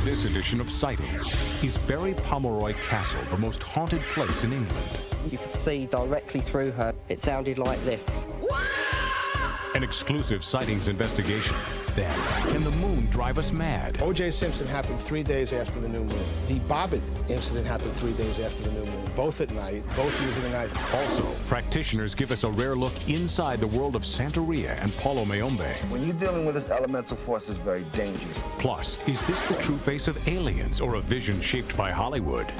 this edition of Sightings, is Bury Pomeroy Castle the most haunted place in England? You could see directly through her. It sounded like this. An exclusive sightings investigation. Then, can the moon drive us mad? O.J. Simpson happened 3 days after the new moon. The Bobbitt incident happened 3 days after the new moon, both at night, both using a knife. Also, practitioners give us a rare look inside the world of Santeria and Palo Mayombe. When you're dealing with this elemental force, it's very dangerous. Plus, is this the true face of aliens or a vision shaped by Hollywood?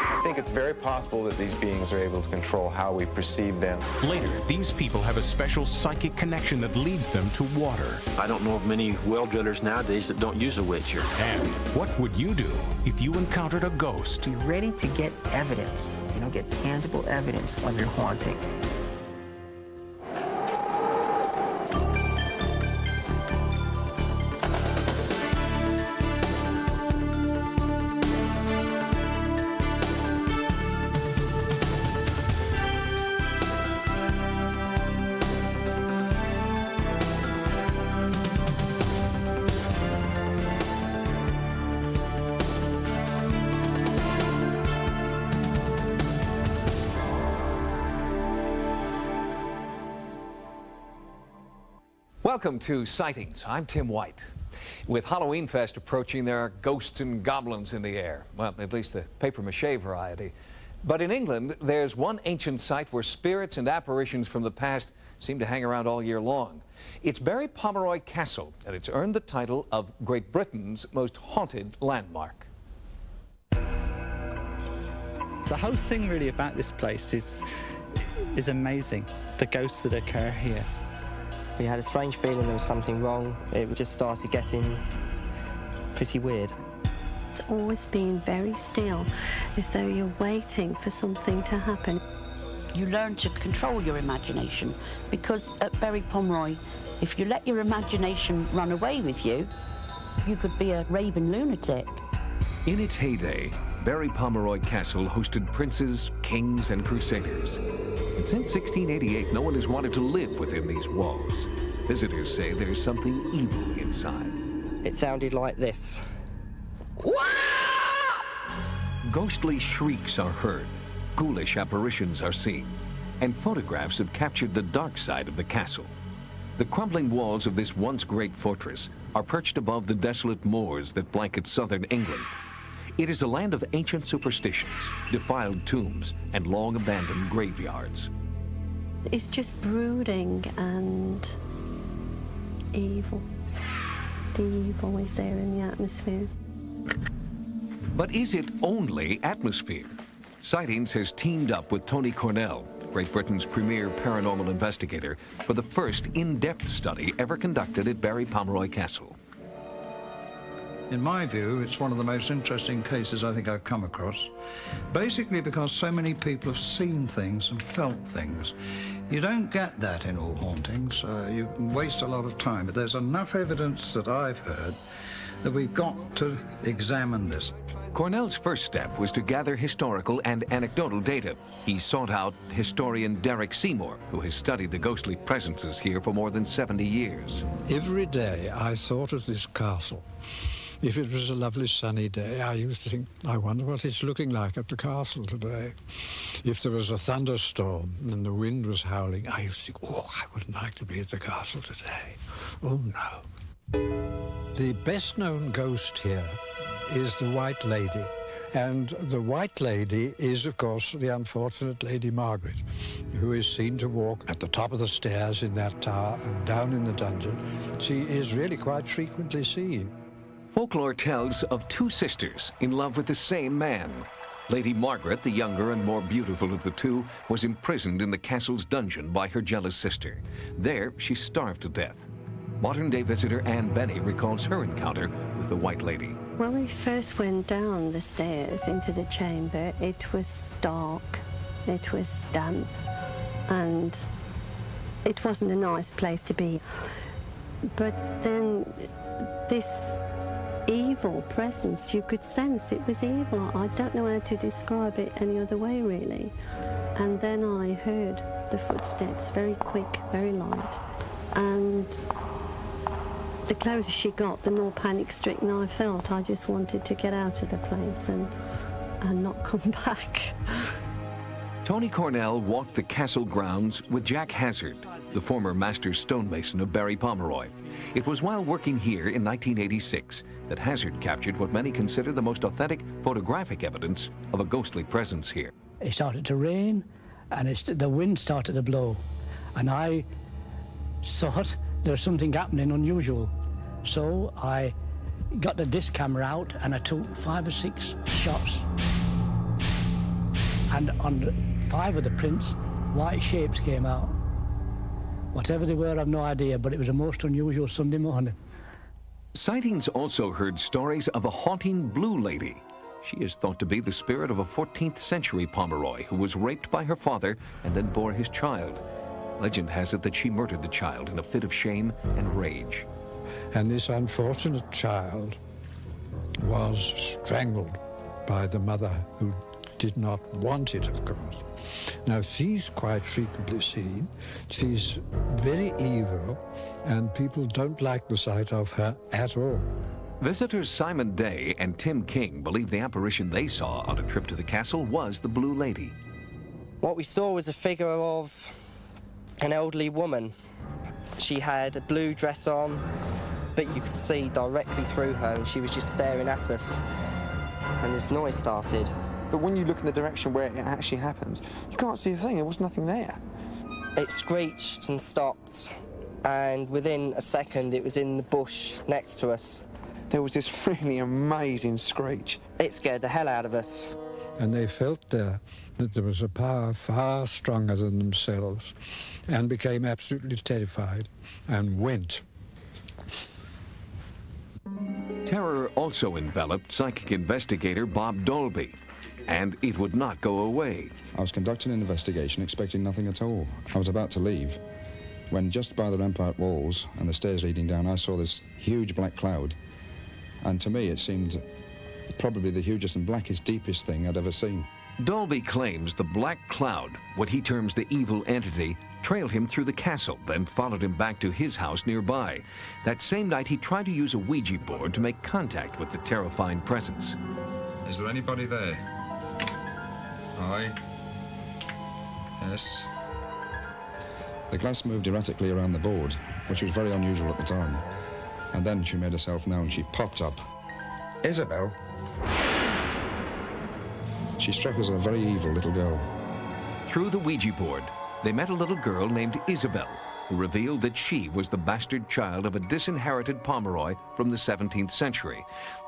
I think it's very possible that these beings are able to control how we perceive them. Later, these people have a special psychic connection that leads them to water. I don't know of many well drillers nowadays that don't use a witcher. And what would you do if you encountered a ghost? Be ready to get evidence, get tangible evidence of your haunting. Welcome to Sightings. I'm Tim White. With Halloween Fest approaching, there are ghosts and goblins in the air. Well, at least the papier-mâché variety. But in England, there's one ancient site where spirits and apparitions from the past seem to hang around all year long. It's Bury Pomeroy Castle, and it's earned the title of Great Britain's most haunted landmark. The whole thing really about this place is amazing. The ghosts that occur here. We had a strange feeling there was something wrong. It just started getting pretty weird. It's always been very still, as though you're waiting for something to happen. You learn to control your imagination, because at Bury Pomeroy, if you let your imagination run away with you, you could be a raving lunatic. In its heyday, Bury Pomeroy Castle hosted princes, kings, and crusaders. But since 1688, no one has wanted to live within these walls. Visitors say there's something evil inside. It sounded like this. Ghostly shrieks are heard, ghoulish apparitions are seen, and photographs have captured the dark side of the castle. The crumbling walls of this once great fortress are perched above the desolate moors that blanket southern England. It is a land of ancient superstitions, defiled tombs, and long-abandoned graveyards. It's just brooding and evil. The evil is there in the atmosphere. But is it only atmosphere? Sightings has teamed up with Tony Cornell, Great Britain's premier paranormal investigator, for the first in-depth study ever conducted at Bury Pomeroy Castle. In my view, it's one of the most interesting cases I think I've come across. Basically because so many people have seen things and felt things. You don't get that in all hauntings. You can waste a lot of time. But there's enough evidence that I've heard that we've got to examine this. Cornell's first step was to gather historical and anecdotal data. He sought out historian Derek Seymour, who has studied the ghostly presences here for more than 70 years. Every day I thought of this castle. If it was a lovely sunny day, I used to think, I wonder what it's looking like at the castle today. If there was a thunderstorm and the wind was howling, I used to think, oh, I wouldn't like to be at the castle today. Oh, no. The best-known ghost here is the White Lady. And the White Lady is, of course, the unfortunate Lady Margaret, who is seen to walk at the top of the stairs in that tower and down in the dungeon. She is really quite frequently seen. Folklore tells of two sisters in love with the same man. Lady Margaret, the younger and more beautiful of the two, was imprisoned in the castle's dungeon by her jealous sister. There, she starved to death. Modern-day visitor Anne Benny recalls her encounter with the White Lady. When we first went down the stairs into the chamber, it was dark, it was damp, and it wasn't a nice place to be. But then this evil presence, you could sense it was evil. I don't know how to describe it any other way, really. And then I heard the footsteps, very quick, very light, and The closer she got, the more panic-stricken I felt. I just wanted to get out of the place and not come back. Tony Cornell walked the castle grounds with Jack Hazard, the former master stonemason of Barry Pomeroy. It was while working here in 1986 that Hazard captured what many consider the most authentic photographic evidence of a ghostly presence here. It started to rain, and the wind started to blow, and I thought there was something happening unusual. So I got the disc camera out and I took 5 or 6 shots. And on 5 of the prints, white shapes came out. Whatever they were, I've no idea, but it was a most unusual Sunday morning. Sightings also heard stories of a haunting blue lady. She is thought to be the spirit of a 14th century Pomeroy who was raped by her father and then bore his child. Legend has it that she murdered the child in a fit of shame and rage. And this unfortunate child was strangled by the mother, who did not want it, of course. Now, she's quite frequently seen. She's very evil, and people don't like the sight of her at all. Visitors Simon Day and Tim King believe the apparition they saw on a trip to the castle was the Blue Lady. What we saw was a figure of an elderly woman. She had a blue dress on, but you could see directly through her, and she was just staring at us. And this noise started. But when you look in the direction where it actually happened, you can't see a thing. There was nothing there. It screeched and stopped, and within a second, it was in the bush next to us. There was this really amazing screech. It scared the hell out of us. And they felt there that there was a power far stronger than themselves, and became absolutely terrified and went. Terror also enveloped psychic investigator Bob Dolby, and it would not go away. I was conducting an investigation expecting nothing at all. I was about to leave when, just by the rampart walls and the stairs leading down, I saw this huge black cloud. And to me, it seemed probably the hugest and blackest, deepest thing I'd ever seen. Dolby claims the black cloud, what he terms the evil entity, trailed him through the castle, then followed him back to his house nearby. That same night, he tried to use a Ouija board to make contact with the terrifying presence. Is there anybody there? Aye. Yes. The glass moved erratically around the board, which was very unusual at the time. And then she made herself known. She popped up. Isabel? She struck us as a very evil little girl. Through the Ouija board, they met a little girl named Isabel, who revealed that she was the bastard child of a disinherited Pomeroy from the 17th century.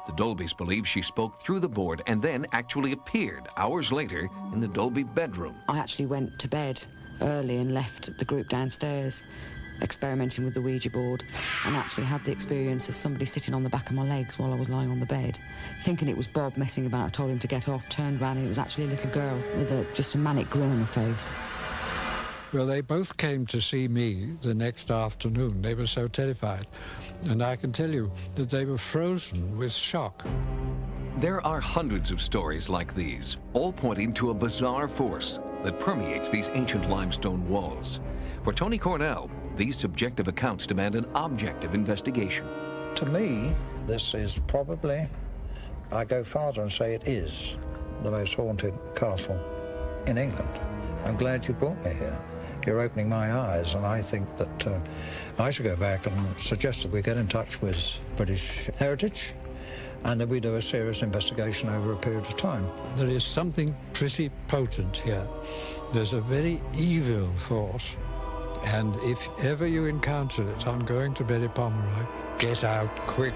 The Dolbys believe she spoke through the board and then actually appeared hours later in the Dolby bedroom. I actually went to bed early and left the group downstairs experimenting with the Ouija board, and actually had the experience of somebody sitting on the back of my legs while I was lying on the bed. Thinking it was Bob messing about, I told him to get off, turned round, and it was actually a little girl with just a manic grin on her face. Well, they both came to see me the next afternoon. They were so terrified. And I can tell you that they were frozen with shock. There are hundreds of stories like these, all pointing to a bizarre force that permeates these ancient limestone walls. For Tony Cornell, these subjective accounts demand an objective investigation. To me, this is probably, I go farther and say it is, the most haunted castle in England. I'm glad you brought me here. You're opening my eyes, and I think that I should go back and suggest that we get in touch with British Heritage and that we do a serious investigation over a period of time. There is something pretty potent here. There's a very evil force, and if ever you encounter it on going to Barry Pomeroy, get out quick.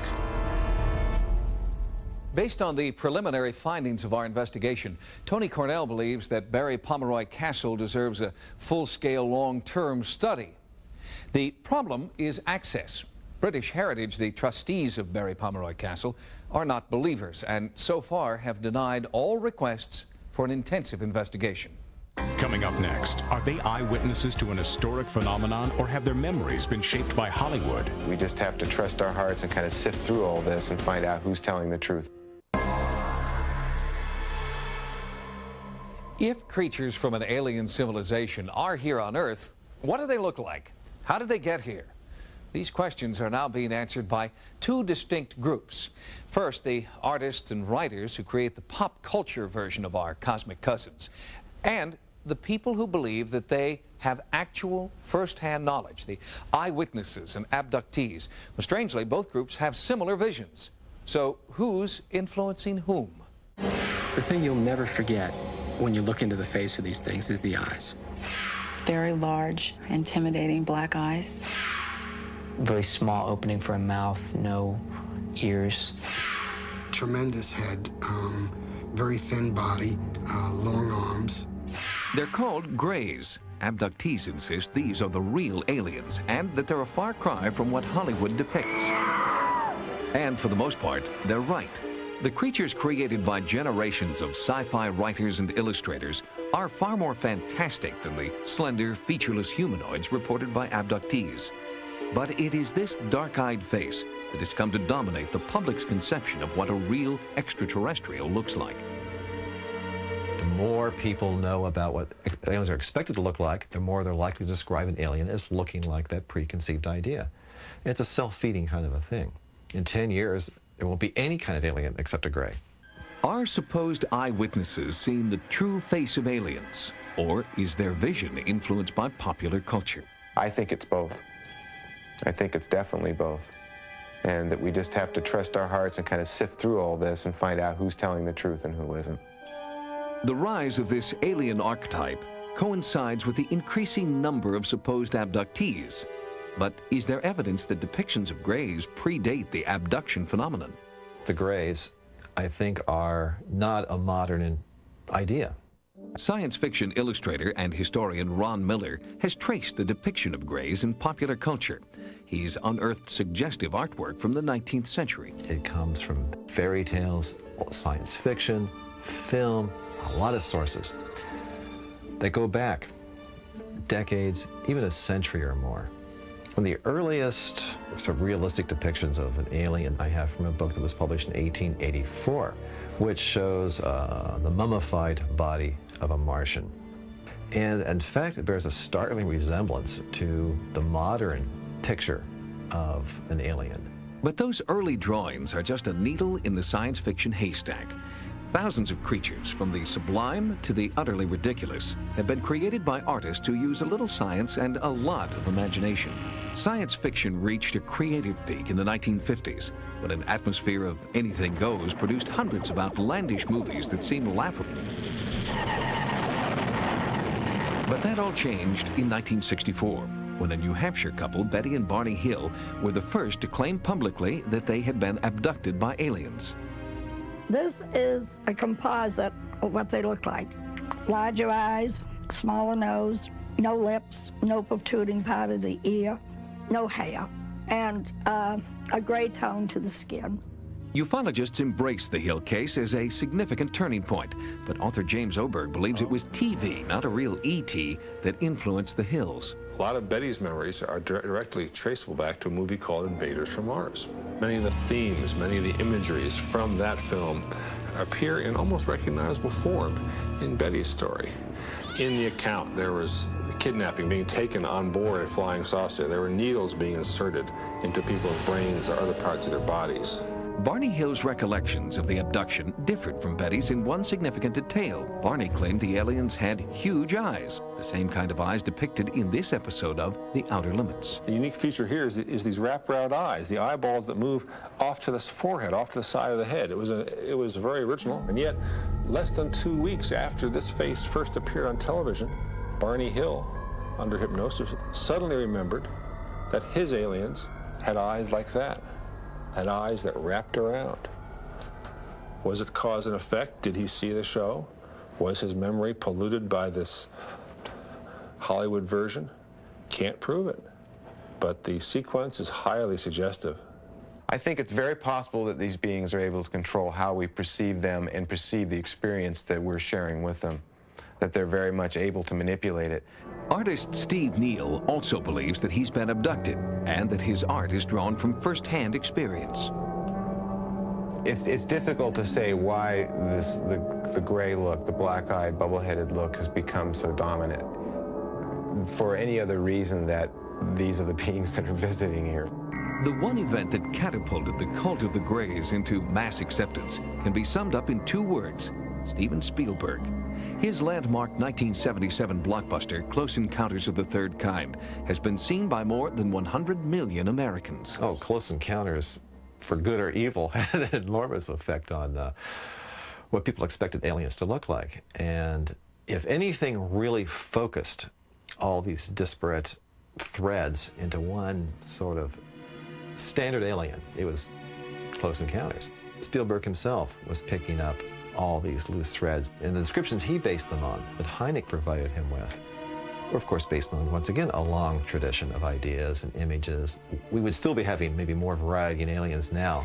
Based on the preliminary findings of our investigation, Tony Cornell believes that Barry Pomeroy Castle deserves a full-scale, long-term study. The problem is access. British Heritage, the trustees of Barry Pomeroy Castle, are not believers and so far have denied all requests for an intensive investigation. Coming up next, are they eyewitnesses to an historic phenomenon, or have their memories been shaped by Hollywood? We just have to trust our hearts and kind of sift through all this and find out who's telling the truth. If creatures from an alien civilization are here on Earth, what do they look like? How did they get here? These questions are now being answered by two distinct groups. First, the artists and writers who create the pop culture version of our cosmic cousins, and the people who believe that they have actual first-hand knowledge, the eyewitnesses and abductees. Well, strangely, both groups have similar visions. So who's influencing whom? The thing you'll never forget when you look into the face of these things is the eyes. Very large, intimidating black eyes. Very small opening for a mouth, no ears. Tremendous head, very thin body, long arms. They're called Greys. Abductees insist these are the real aliens and that they're a far cry from what Hollywood depicts. And for the most part, they're right. The creatures created by generations of sci-fi writers and illustrators are far more fantastic than the slender, featureless humanoids reported by abductees. But it is this dark-eyed face that has come to dominate the public's conception of what a real extraterrestrial looks like. The more people know about what aliens are expected to look like, the more they're likely to describe an alien as looking like that preconceived idea. And it's a self-feeding kind of a thing. In 10 years, there won't be any kind of alien except a gray. Are supposed eyewitnesses seeing the true face of aliens? Or is their vision influenced by popular culture? I think it's both. I think it's definitely both. And that we just have to trust our hearts and kind of sift through all this and find out who's telling the truth and who isn't. The rise of this alien archetype coincides with the increasing number of supposed abductees. But is there evidence that depictions of Greys predate the abduction phenomenon? The Greys, I think, are not a modern idea. Science fiction illustrator and historian Ron Miller has traced the depiction of Greys in popular culture. He's unearthed suggestive artwork from the 19th century. It comes from fairy tales, science fiction, film, a lot of sources. They go back decades, even a century or more. One of the earliest sort of realistic depictions of an alien I have from a book that was published in 1884, which shows the mummified body of a Martian. And in fact, it bears a startling resemblance to the modern picture of an alien. But those early drawings are just a needle in the science fiction haystack. Thousands of creatures, from the sublime to the utterly ridiculous, have been created by artists who use a little science and a lot of imagination. Science fiction reached a creative peak in the 1950s, when an atmosphere of anything goes produced hundreds of outlandish movies that seemed laughable. But that all changed in 1964, when a New Hampshire couple, Betty and Barney Hill, were the first to claim publicly that they had been abducted by aliens. This is a composite of what they look like. Larger eyes, smaller nose, no lips, no protruding part of the ear, no hair, and a gray tone to the skin. Ufologists embrace the Hill case as a significant turning point, but author James Oberg believes it was TV, not a real E.T., that influenced the Hills. A lot of Betty's memories are directly traceable back to a movie called Invaders from Mars. Many of the themes, many of the imageries from that film appear in almost recognizable form in Betty's story. In the account, there was kidnapping being taken on board a flying saucer. There were needles being inserted into people's brains or other parts of their bodies. Barney Hill's recollections of the abduction differed from Betty's in one significant detail. Barney claimed the aliens had huge eyes, the same kind of eyes depicted in this episode of The Outer Limits. The unique feature here is these wraparound eyes, the eyeballs that move off to the forehead, off to the side of the head. It was very original, and yet less than 2 weeks after this face first appeared on television, Barney Hill, under hypnosis, suddenly remembered that his aliens had eyes like that. Had eyes that wrapped around. Was it cause and effect? Did he see the show? Was his memory polluted by this Hollywood version? Can't prove it. But the sequence is highly suggestive. I think it's very possible that these beings are able to control how we perceive them and perceive the experience that we're sharing with them, that they're very much able to manipulate it. Artist Steve Neal also believes that he's been abducted and that his art is drawn from first-hand experience. It's difficult to say why the gray look, the black-eyed, bubble-headed look has become so dominant. For any other reason that these are the beings that are visiting here. The one event that catapulted the cult of the Greys into mass acceptance can be summed up in 2 words: Steven Spielberg. His landmark 1977 blockbuster, Close Encounters of the Third Kind, has been seen by more than 100 million Americans. Oh, Close Encounters, for good or evil, had an enormous effect on what people expected aliens to look like. And if anything really focused all these disparate threads into one sort of standard alien, it was Close Encounters. Spielberg himself was picking up all these loose threads, and the descriptions he based them on, that Hynek provided him with, were of course based on, once again, a long tradition of ideas and images. We would still be having maybe more variety in aliens now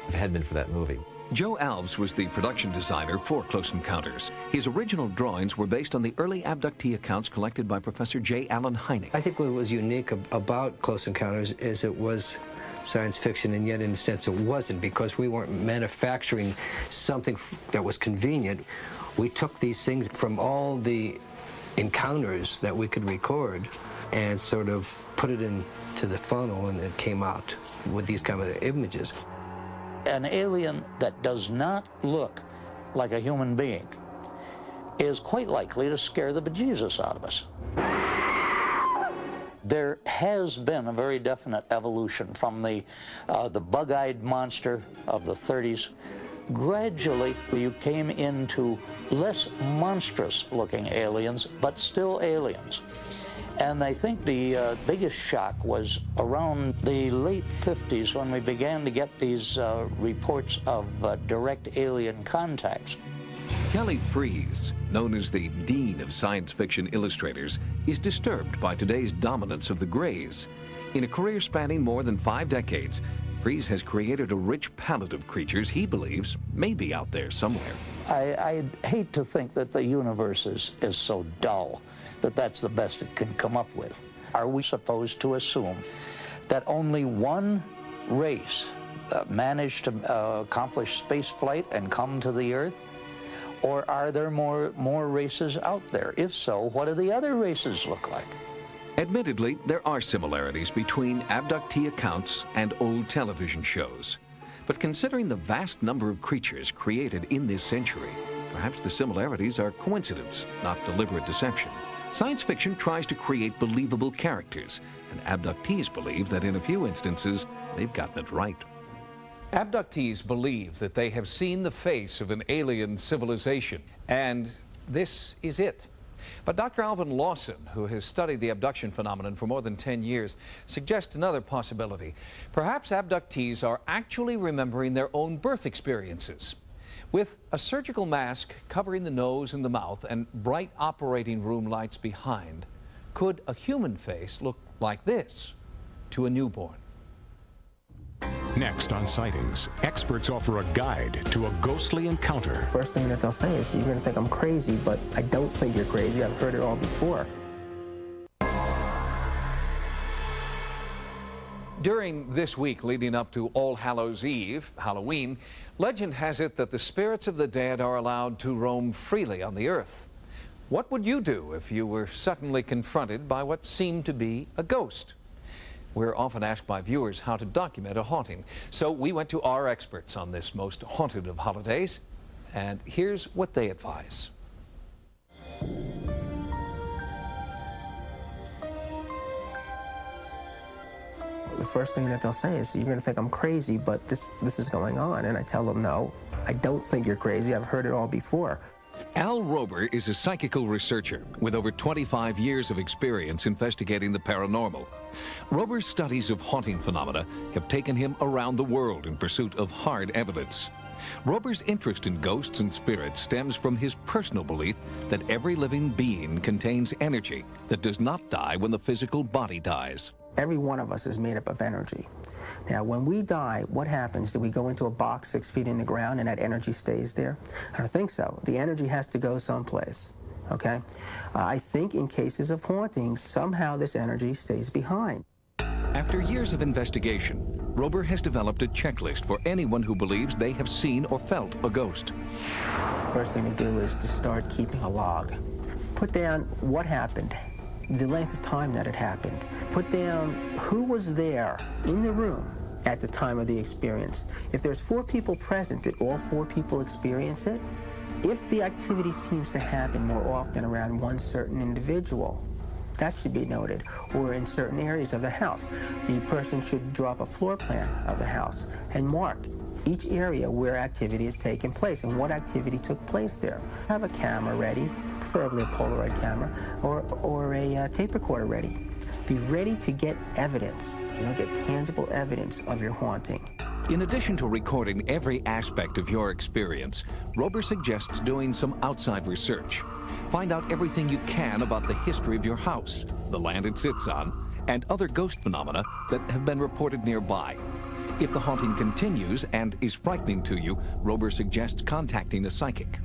if it hadn't been for that movie. Joe Alves was the production designer for Close Encounters. His original drawings were based on the early abductee accounts collected by Professor J. Allen Hynek. I think what was unique about Close Encounters is it was science fiction, and yet in a sense it wasn't, because we weren't manufacturing something that was convenient. We took these things from all the encounters that we could record and sort of put it into the funnel, and it came out with these kind of images. An alien that does not look like a human being is quite likely to scare the bejesus out of us. There has been a very definite evolution from the bug-eyed monster of the 30s. Gradually, you came into less monstrous-looking aliens, but still aliens. And I think the biggest shock was around the late 50s when we began to get these reports of direct alien contacts. Kelly Freas, known as the Dean of Science Fiction Illustrators, is disturbed by today's dominance of the Greys. In a career spanning more than 5 decades, Freas has created a rich palette of creatures he believes may be out there somewhere. I hate to think that the universe is so dull that that's the best it can come up with. Are we supposed to assume that only one race managed to accomplish space flight and come to the Earth? Or are there more races out there? If so, what do the other races look like? Admittedly, there are similarities between abductee accounts and old television shows. But considering the vast number of creatures created in this century, perhaps the similarities are coincidence, not deliberate deception. Science fiction tries to create believable characters, and abductees believe that in a few instances, they've gotten it right. Abductees believe that they have seen the face of an alien civilization, and this is it. But Dr. Alvin Lawson, who has studied the abduction phenomenon for more than 10 years, suggests another possibility. Perhaps abductees are actually remembering their own birth experiences. With a surgical mask covering the nose and the mouth and bright operating room lights behind, could a human face look like this to a newborn? Next on Sightings, experts offer a guide to a ghostly encounter. First thing that they'll say is, you're going to think I'm crazy, but I don't think you're crazy. I've heard it all before. During this week leading up to All Hallows Eve, Halloween, legend has it that the spirits of the dead are allowed to roam freely on the earth. What would you do if you were suddenly confronted by what seemed to be a ghost? We're often asked by viewers how to document a haunting, so we went to our experts on this most haunted of holidays, and here's what they advise. The first thing that they'll say is, you're going to think I'm crazy, but this is going on. And I tell them, no, I don't think you're crazy. I've heard it all before. Al Rober is a psychical researcher with over 25 years of experience investigating the paranormal. Rober's studies of haunting phenomena have taken him around the world in pursuit of hard evidence. Rober's interest in ghosts and spirits stems from his personal belief that every living being contains energy that does not die when the physical body dies. Every one of us is made up of energy. Now, when we die, what happens? Do we go into a box 6 feet in the ground and that energy stays there? I don't think so. The energy has to go someplace, okay? I think in cases of hauntings, somehow this energy stays behind. After years of investigation, Rober has developed a checklist for anyone who believes they have seen or felt a ghost. First thing to do is to start keeping a log. Put down what happened, the length of time that it happened. Put down who was there in the room at the time of the experience. If there's 4 people present, did all 4 people experience it? If the activity seems to happen more often around one certain individual, that should be noted, or in certain areas of the house. The person should draw up a floor plan of the house and mark each area where activity is taking place and what activity took place there. Have a camera ready, preferably a Polaroid camera, or a tape recorder ready. Be ready to get evidence, get tangible evidence of your haunting. In addition to recording every aspect of your experience, Rober suggests doing some outside research. Find out everything you can about the history of your house, the land it sits on, and other ghost phenomena that have been reported nearby. If the haunting continues and is frightening to you, Rober suggests contacting a psychic.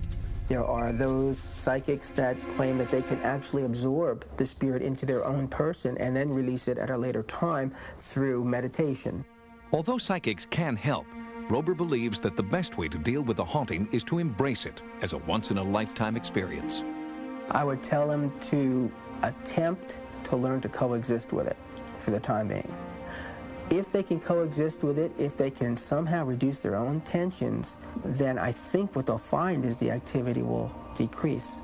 There are those psychics that claim that they can actually absorb the spirit into their own person and then release it at a later time through meditation. Although psychics can help, Rober believes that the best way to deal with a haunting is to embrace it as a once-in-a-lifetime experience. I would tell them to attempt to learn to coexist with it for the time being. If they can coexist with it, if they can somehow reduce their own tensions, then I think what they'll find is the activity will decrease.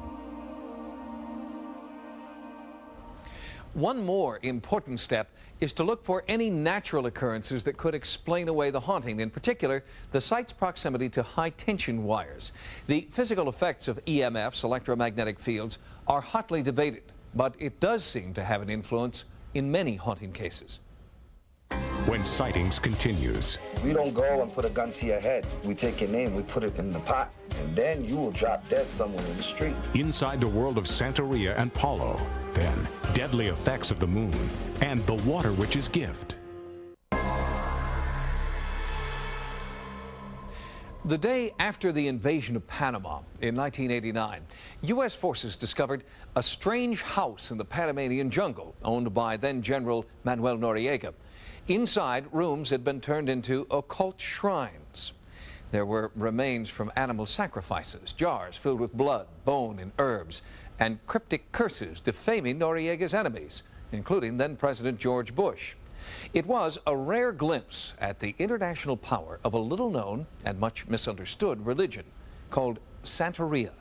One more important step is to look for any natural occurrences that could explain away the haunting, in particular, the site's proximity to high-tension wires. The physical effects of EMFs, electromagnetic fields, are hotly debated, but it does seem to have an influence in many haunting cases. When sightings continues. We don't go and put a gun to your head. We take your name, we put it in the pot, and then you will drop dead somewhere in the street. Inside the world of Santeria and Palo, then deadly effects of the moon and the Water Witch's gift. The day after the invasion of Panama in 1989, U.S. forces discovered a strange house in the Panamanian jungle owned by then-General Manuel Noriega. Inside, rooms had been turned into occult shrines. There were remains from animal sacrifices, jars filled with blood, bone, and herbs, and cryptic curses defaming Noriega's enemies, including then-President George Bush. It was a rare glimpse at the international power of a little-known and much misunderstood religion called Santeria.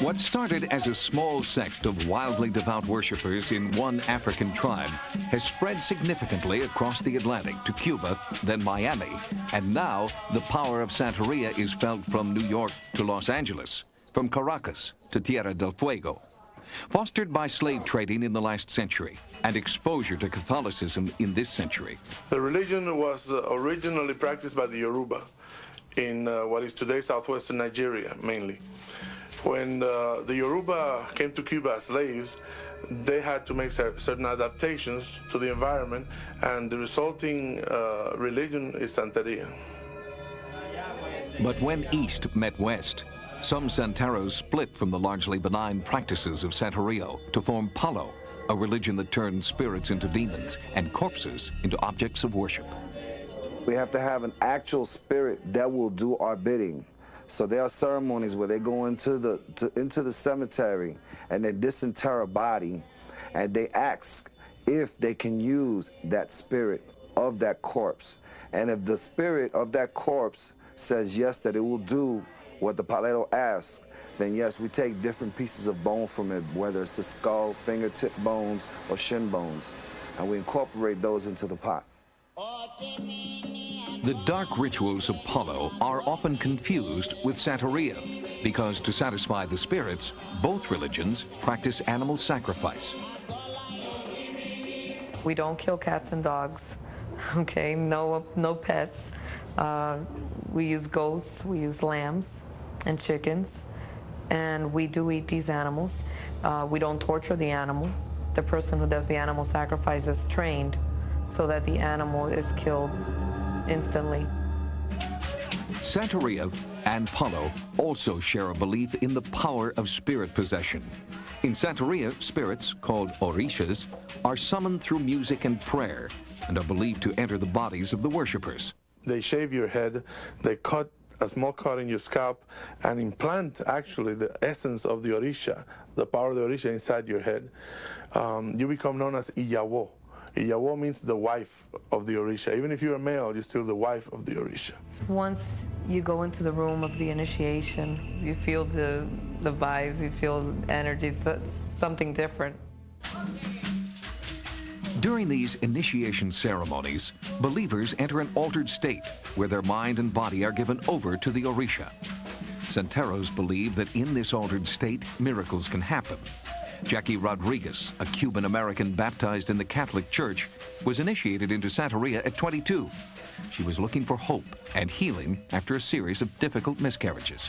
What started as a small sect of wildly devout worshippers in one African tribe has spread significantly across the Atlantic to Cuba, then Miami, and now the power of Santeria is felt from New York to Los Angeles, from Caracas to Tierra del Fuego. Fostered by slave trading in the last century and exposure to Catholicism in this century. The religion was originally practiced by the Yoruba in what is today southwestern Nigeria, mainly. When the Yoruba came to Cuba as slaves, they had to make certain adaptations to the environment, and the resulting religion is Santeria. But when East met West, some Santeros split from the largely benign practices of Santeria to form Palo, a religion that turned spirits into demons and corpses into objects of worship. We have to have an actual spirit that will do our bidding. So there are ceremonies where they go into the cemetery and they disinter a body, and they ask if they can use that spirit of that corpse. And if the spirit of that corpse says yes, that it will do what the palero asks, then yes, we take different pieces of bone from it, whether it's the skull, fingertip bones, or shin bones, and we incorporate those into the pot. The dark rituals of Palo are often confused with Santeria because to satisfy the spirits, both religions practice animal sacrifice. We don't kill cats and dogs, okay? No pets. We use goats, we use lambs and chickens, and we do eat these animals. We don't torture the animal. The person who does the animal sacrifice is trained so that the animal is killed instantly. Santeria and Palo also share a belief in the power of spirit possession. In Santeria, spirits, called orishas, are summoned through music and prayer and are believed to enter the bodies of the worshippers. They shave your head, they cut a small cut in your scalp and implant actually the essence of the Orisha, the power of the Orisha inside your head, you become known as Iyawo. Iyawo means the wife of the Orisha. Even if you're a male, you're still the wife of the Orisha. Once you go into the room of the initiation, you feel the vibes, you feel energies, that's something different. During these initiation ceremonies, believers enter an altered state where their mind and body are given over to the Orisha. Santeros believe that in this altered state, miracles can happen. Jackie Rodriguez, a Cuban-American baptized in the Catholic Church, was initiated into Santeria at 22. She was looking for hope and healing after a series of difficult miscarriages.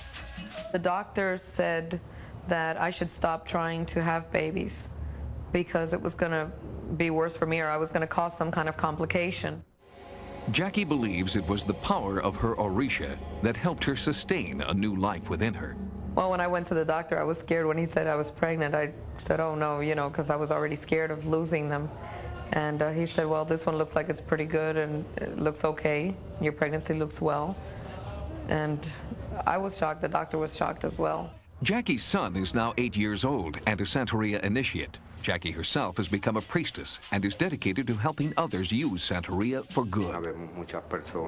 The doctor said that I should stop trying to have babies because it was going to be worse for me, or I was going to cause some kind of complication. Jackie believes it was the power of her Orisha that helped her sustain a new life within her. Well, when I went to the doctor, I was scared when he said I was pregnant. I said, oh no, you know, because I was already scared of losing them. And he said, well, this one looks like it's pretty good and it looks okay. Your pregnancy looks well. And I was shocked. The doctor was shocked as well. Jackie's son is now 8 years old and a Santeria initiate. Jackie herself has become a priestess and is dedicated to helping others use Santeria for good.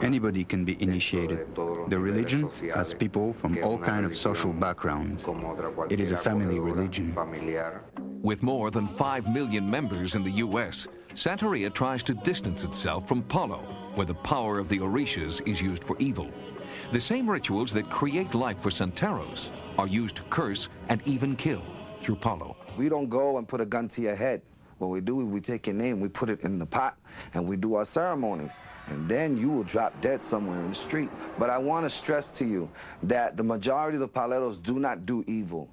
Anybody can be initiated. The religion has people from all kinds of social backgrounds. It is a family religion. With more than 5 million members in the U.S., Santeria tries to distance itself from Palo, where the power of the Orishas is used for evil. The same rituals that create life for Santeros are used to curse and even kill through Palo. We don't go and put a gun to your head. What we do is we take your name, we put it in the pot, and we do our ceremonies. And then you will drop dead somewhere in the street. But I want to stress to you that the majority of the paleros do not do evil.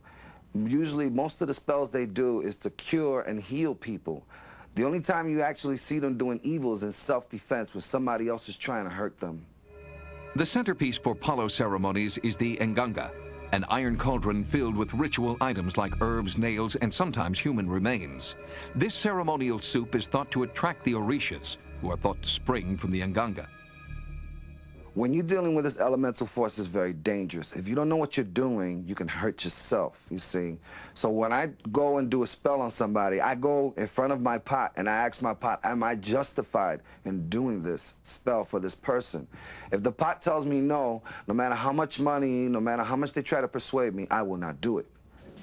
Usually, most of the spells they do is to cure and heal people. The only time you actually see them doing evil is in self-defense when somebody else is trying to hurt them. The centerpiece for Palo ceremonies is the Nganga, an iron cauldron filled with ritual items like herbs, nails, and sometimes human remains. This ceremonial soup is thought to attract the Orishas, who are thought to spring from the Nganga. When you're dealing with this elemental force, it's very dangerous. If you don't know what you're doing, you can hurt yourself, you see. So when I go and do a spell on somebody, I go in front of my pot and I ask my pot, am I justified in doing this spell for this person? If the pot tells me no, no matter how much money, no matter how much they try to persuade me, I will not do it.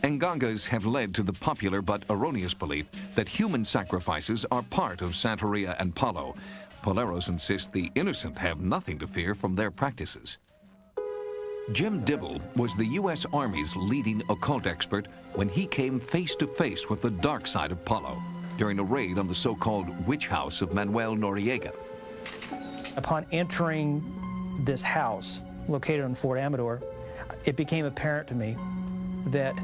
Ngangas have led to the popular but erroneous belief that human sacrifices are part of Santeria and Palo. Paleros insist the innocent have nothing to fear from their practices. Jim Dibble was the U.S. Army's leading occult expert when he came face to face with the dark side of Palo during a raid on the so-called witch house of Manuel Noriega. Upon entering this house located on Fort Amador, it became apparent to me that,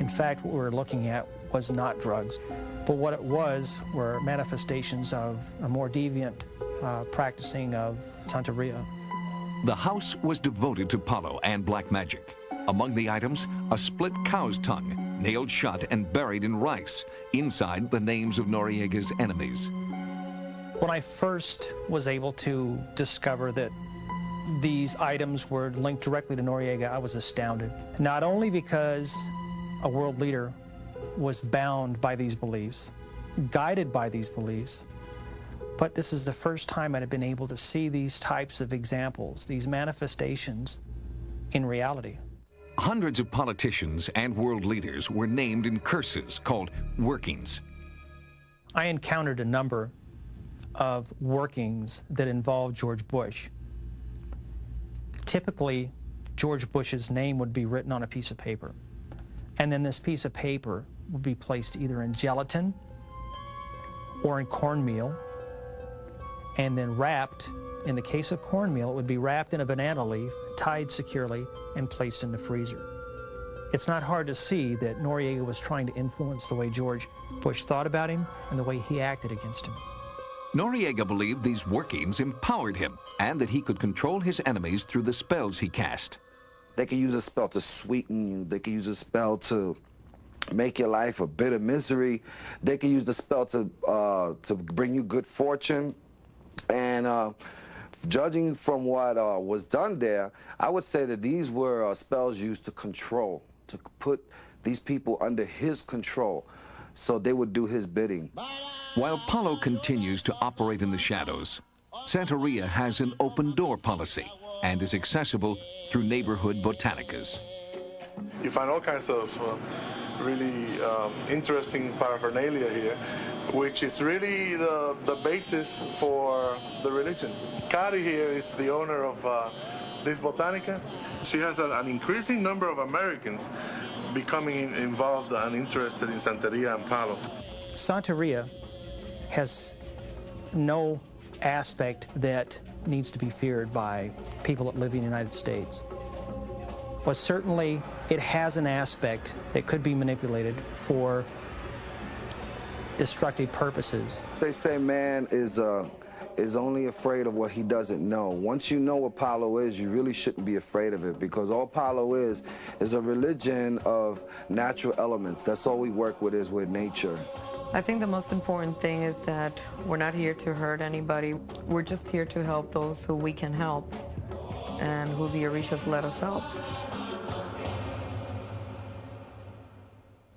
in fact, what we were looking at was not drugs, but what it was were manifestations of a more deviant practicing of Santeria. The house was devoted to Palo and black magic. Among the items, a split cow's tongue, nailed shut and buried in rice. Inside, the names of Noriega's enemies. When I first was able to discover that these items were linked directly to Noriega, I was astounded. Not only because a world leader was bound by these beliefs, guided by these beliefs, but this is the first time I had been able to see these types of examples, these manifestations in reality. Hundreds of politicians and world leaders were named in curses called workings. I encountered a number of workings that involved George Bush. Typically, George Bush's name would be written on a piece of paper, and then this piece of paper would be placed either in gelatin or in cornmeal, and then wrapped. In the case of cornmeal, it would be wrapped in a banana leaf, tied securely, and placed in the freezer. It's not hard to see that Noriega was trying to influence the way George Bush thought about him and the way he acted against him. Noriega believed these workings empowered him and that he could control his enemies through the spells he cast. They can use a spell to sweeten you. They can use a spell to make your life a bit of misery. They can use the spell to bring you good fortune. And Judging from what was done there, I would say that these were spells used to control, to put these people under his control, so they would do his bidding. While Palo continues to operate in the shadows, Santeria has an open-door policy and is accessible through neighborhood botanicas. You find all kinds of really interesting paraphernalia here, which is really the basis for the religion. Kari here is the owner of this botanica. She has an increasing number of Americans becoming involved and interested in Santeria and Palo. Santeria has no aspect that needs to be feared by people that live in the United States. But certainly it has an aspect that could be manipulated for destructive purposes. They say man is only afraid of what he doesn't know. Once you know what Palo is, you really shouldn't be afraid of it, because all Palo is a religion of natural elements. That's all we work with, is with nature. I think the most important thing is that we're not here to hurt anybody. We're just here to help those who we can help and who the Orishas let us help.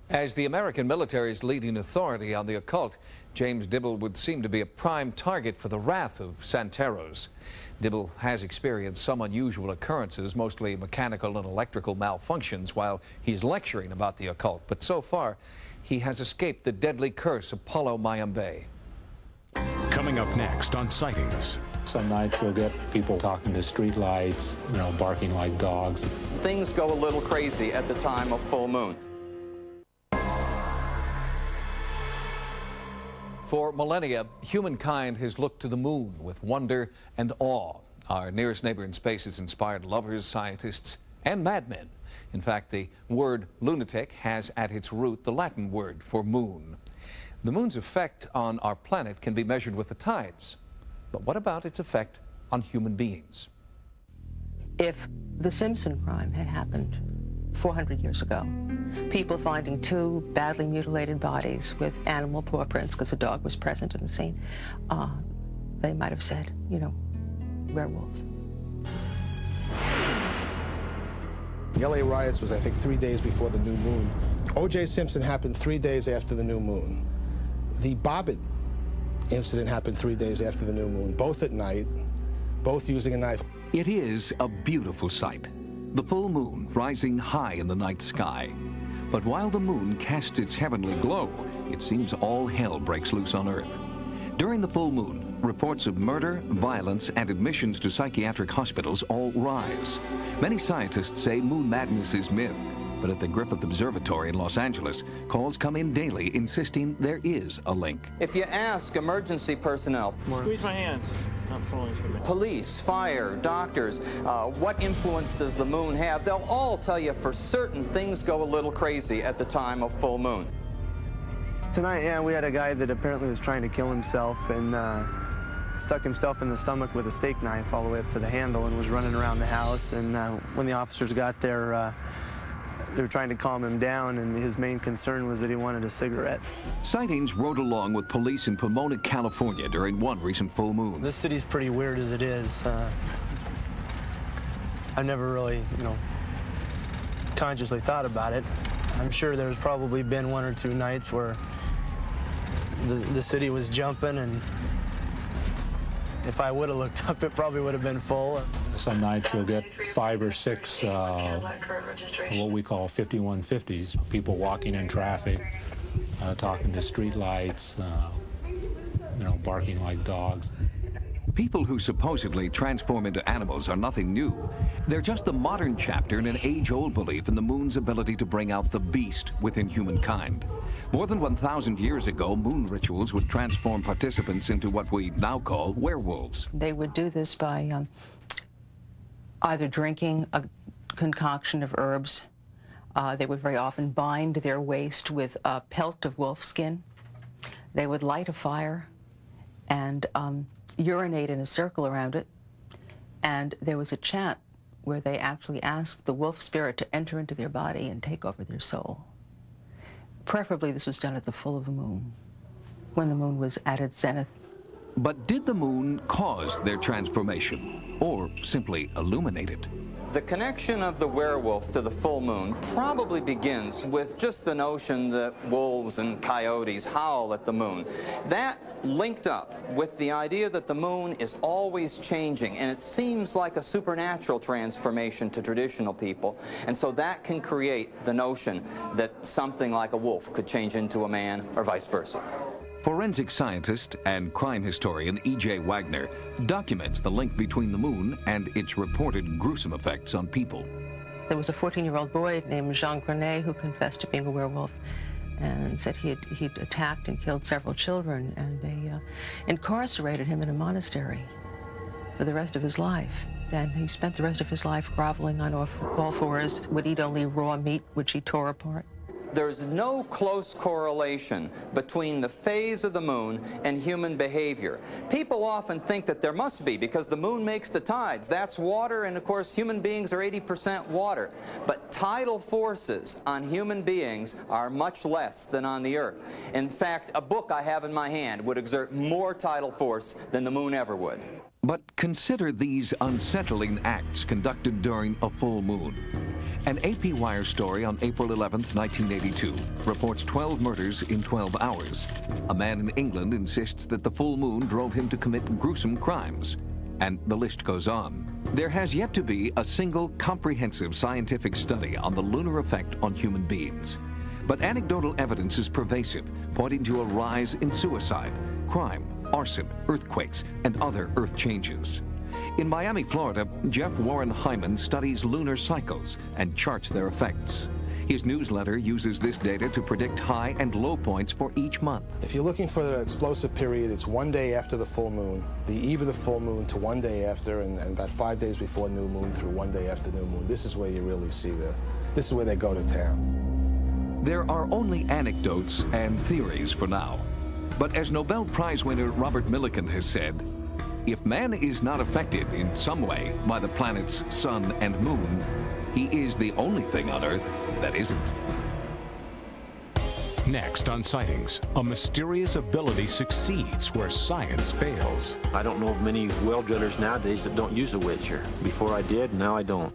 As the American military's leading authority on the occult, James Dibble would seem to be a prime target for the wrath of Santeros. Dibble has experienced some unusual occurrences, mostly mechanical and electrical malfunctions, while he's lecturing about the occult. But so far, he has escaped the deadly curse of Palo Mayombe. Coming up next on Sightings. Some nights you'll get people talking to street lights, barking like dogs. Things go a little crazy at the time of full moon. For millennia, humankind has looked to the moon with wonder and awe. Our nearest neighbor in space has inspired lovers, scientists, and madmen. In fact, the word lunatic has at its root the Latin word for moon. The moon's effect on our planet can be measured with the tides. But what about its effect on human beings? If the Simpson crime had happened 400 years ago, people finding two badly mutilated bodies with animal paw prints, because a dog was present in the scene, they might have said, werewolves. The LA riots was, I think, 3 days before the new moon. O.J. Simpson happened 3 days after the new moon. The Bobbitt incident happened 3 days after the new moon, both at night, both using a knife. It is a beautiful sight, the full moon rising high in the night sky. But while the moon casts its heavenly glow, it seems all hell breaks loose on Earth. During the full moon, reports of murder, violence, and admissions to psychiatric hospitals all rise. Many scientists say moon madness is myth, but at the Griffith Observatory in Los Angeles, calls come in daily insisting there is a link. If you ask emergency personnel, squeeze my hands. Not falling for me. Police, fire, doctors, what influence does the moon have? They'll all tell you for certain things go a little crazy at the time of full moon. Tonight, yeah, we had a guy that apparently was trying to kill himself and stuck himself in the stomach with a steak knife all the way up to the handle and was running around the house. And when the officers got there, they were trying to calm him down, and his main concern was that he wanted a cigarette. Sightings rode along with police in Pomona, California during one recent full moon. This city's pretty weird as it is. I never really, consciously thought about it. I'm sure there's probably been 1 or 2 nights where the city was jumping, and if I would have looked up, it probably would have been full. Some nights you'll get 5 or 6 what we call 5150s, people walking in traffic, talking to street lights, barking like dogs. People who supposedly transform into animals are nothing new. They're just the modern chapter in an age-old belief in the moon's ability to bring out the beast within humankind. More than 1,000 years ago, moon rituals would transform participants into what we now call werewolves. They would do this by either drinking a concoction of herbs. They would very often bind their waist with a pelt of wolf skin. They would light a fire and urinate in a circle around it. And there was a chant where they actually asked the wolf spirit to enter into their body and take over their soul. Preferably this was done at the full of the moon, when the moon was at its zenith. But did the moon cause their transformation, or simply illuminate it? The connection of the werewolf to the full moon probably begins with just the notion that wolves and coyotes howl at the moon. That linked up with the idea that the moon is always changing, and it seems like a supernatural transformation to traditional people, and so that can create the notion that something like a wolf could change into a man or vice versa. Forensic scientist and crime historian E.J. Wagner documents the link between the moon and its reported gruesome effects on people. There was a 14-year-old boy named Jean Grenet who confessed to being a werewolf and said he'd attacked and killed several children, and they incarcerated him in a monastery for the rest of his life. And he spent the rest of his life groveling on all fours, would eat only raw meat, which he tore apart. There's no close correlation between the phase of the moon and human behavior. People often think that there must be, because the moon makes the tides. That's water, and of course human beings are 80% water. But tidal forces on human beings are much less than on the Earth. In fact, a book I have in my hand would exert more tidal force than the moon ever would. But consider these unsettling acts conducted during a full moon. An AP Wire story on April 11, 1982, reports 12 murders in 12 hours. A man in England insists that the full moon drove him to commit gruesome crimes. And the list goes on. There has yet to be a single comprehensive scientific study on the lunar effect on human beings. But anecdotal evidence is pervasive, pointing to a rise in suicide, crime, arson, earthquakes, and other Earth changes. In Miami, Florida, Jeff Warren Hyman studies lunar cycles and charts their effects. His newsletter uses this data to predict high and low points for each month. If you're looking for the explosive period, it's one day after the full moon, the eve of the full moon to one day after, and about 5 days before new moon through one day after new moon. This is where you really see this is where they go to town. There are only anecdotes and theories for now. But as Nobel Prize winner Robert Millikan has said, if man is not affected in some way by the planet's sun and moon, he is the only thing on Earth that isn't. Next on Sightings, a mysterious ability succeeds where science fails. I don't know of many well drillers nowadays that don't use a witcher. Before I did, now I don't.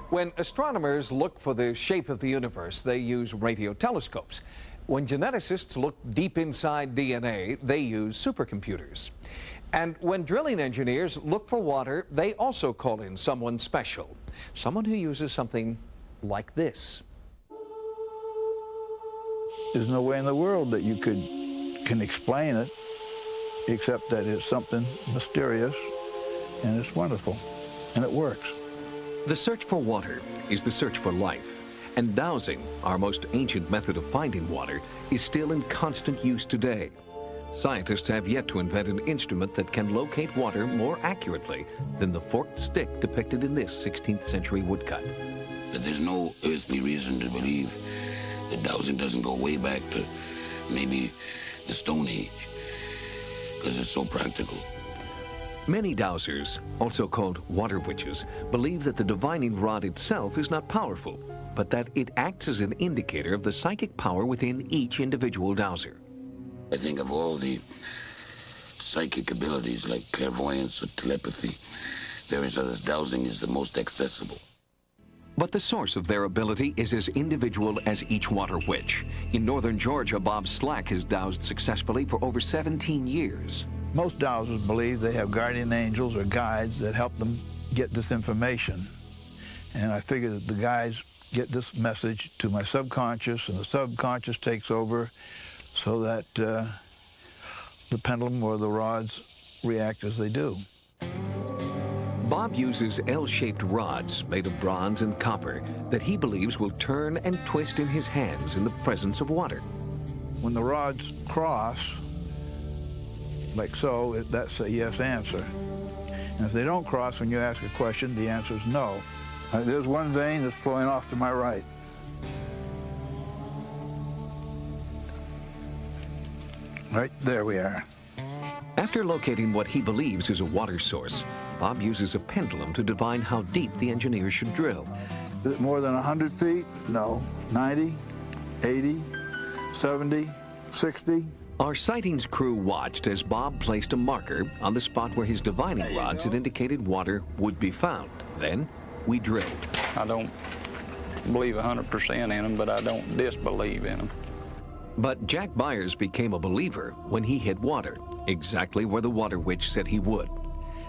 When astronomers look for the shape of the universe, they use radio telescopes. When geneticists look deep inside DNA, they use supercomputers. And when drilling engineers look for water, they also call in someone special, someone who uses something like this. There's no way in the world that you can explain it, except that it's something mysterious, and it's wonderful, and it works. The search for water is the search for life, and dowsing, our most ancient method of finding water, is still in constant use today. Scientists have yet to invent an instrument that can locate water more accurately than the forked stick depicted in this 16th century woodcut. But there's no earthly reason to believe that dowsing doesn't go way back to maybe the Stone Age, because it's so practical. Many dowsers, also called water witches, believe that the divining rod itself is not powerful, but that it acts as an indicator of the psychic power within each individual dowser. I think of all the psychic abilities like clairvoyance or telepathy, various others, dowsing is the most accessible. But the source of their ability is as individual as each water witch. In northern Georgia, Bob Slack has dowsed successfully for over 17 years. Most dowsers believe they have guardian angels or guides that help them get this information. And I figure that the guides get this message to my subconscious, and the subconscious takes over so that the pendulum or the rods react as they do. Bob uses L-shaped rods made of bronze and copper that he believes will turn and twist in his hands in the presence of water. When the rods cross, like so, that's a yes answer. And if they don't cross when you ask a question, the answer is no. There's one vein that's flowing off to my right. Right there we are. After locating what he believes is a water source, Bob uses a pendulum to divine how deep the engineer should drill. Is it more than 100 feet? No. 90, 80, 70, 60. Our sightings crew watched as Bob placed a marker on the spot where his divining rods had indicated water would be found. Then we drilled. I don't believe 100% in them, but I don't disbelieve in them. But Jack Byers became a believer when he hit water, exactly where the water witch said he would.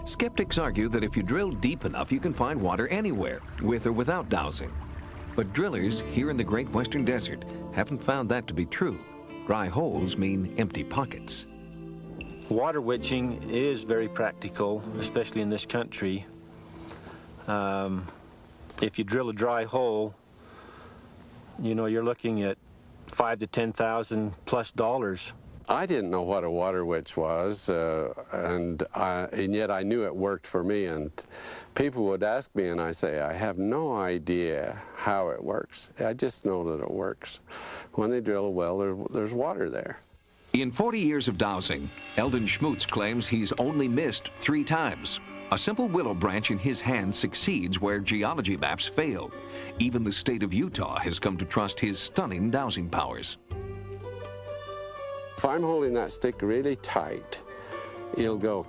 Skeptics argue that if you drill deep enough, you can find water anywhere, with or without dowsing. But drillers here in the Great Western Desert haven't found that to be true. Dry holes mean empty pockets. Water witching is very practical, especially in this country. If you drill a dry hole, you know, you're looking at $5,000 to $10,000+ I didn't know what a water witch was, and yet I knew it worked for me. And people would ask me, and I say, I have no idea how it works. I just know that it works. When they drill a well, there's water there. In 40 years of dowsing, Eldon Schmutz claims he's only missed 3 times. A simple willow branch in his hand succeeds where geology maps fail. Even the state of Utah has come to trust his stunning dowsing powers. If I'm holding that stick really tight, it'll go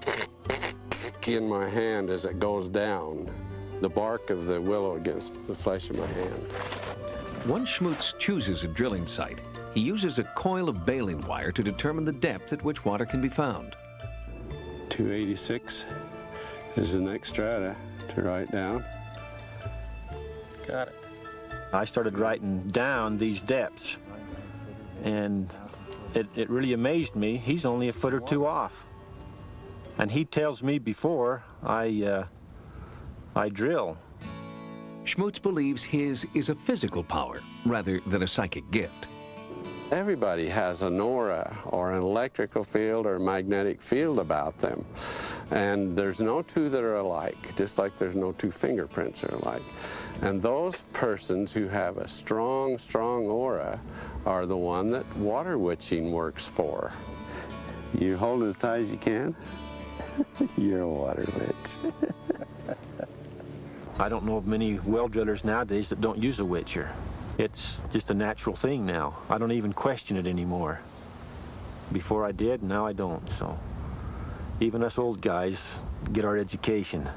in my hand as it goes down, the bark of the willow against the flesh of my hand. Once Schmutz chooses a drilling site, he uses a coil of baling wire to determine the depth at which water can be found. 286 is the next strata to write down. Got it. I started writing down these depths, and it really amazed me. He's only a foot or 2 off. And he tells me before I drill. Schmutz believes his is a physical power rather than a psychic gift. Everybody has an aura or an electrical field or magnetic field about them. And there's no two that are alike, just like there's no 2 fingerprints are alike. And those persons who have a strong, strong aura are the one that water witching works for. You hold it as tight as you can, you're a water witch. I don't know of many well drillers nowadays that don't use a witcher. It's just a natural thing now. I don't even question it anymore. Before I did, now I don't. So even us old guys get our education.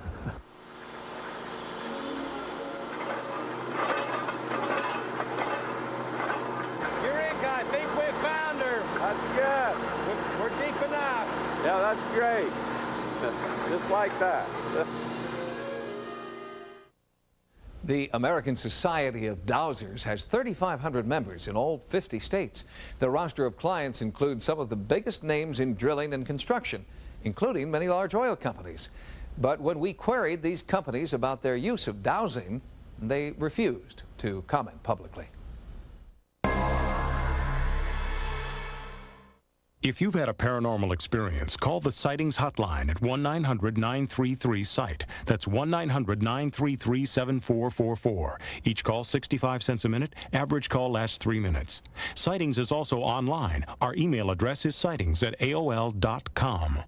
You're in, guy. I think we found her. That's good. We're deep enough. Yeah, that's great. Just like that. The American Society of Dowsers has 3,500 members in all 50 states. The roster of clients includes some of the biggest names in drilling and construction, including many large oil companies. But when we queried these companies about their use of dowsing, they refused to comment publicly. If you've had a paranormal experience, call the Sightings Hotline at 1-900-933-SIGHT. That's 1-900-933-7444. Each call 65 cents a minute. Average call lasts 3 minutes. Sightings is also online. Our email address is sightings@aol.com.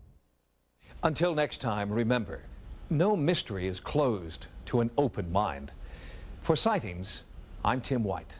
Until next time, remember, no mystery is closed to an open mind. For Sightings, I'm Tim White.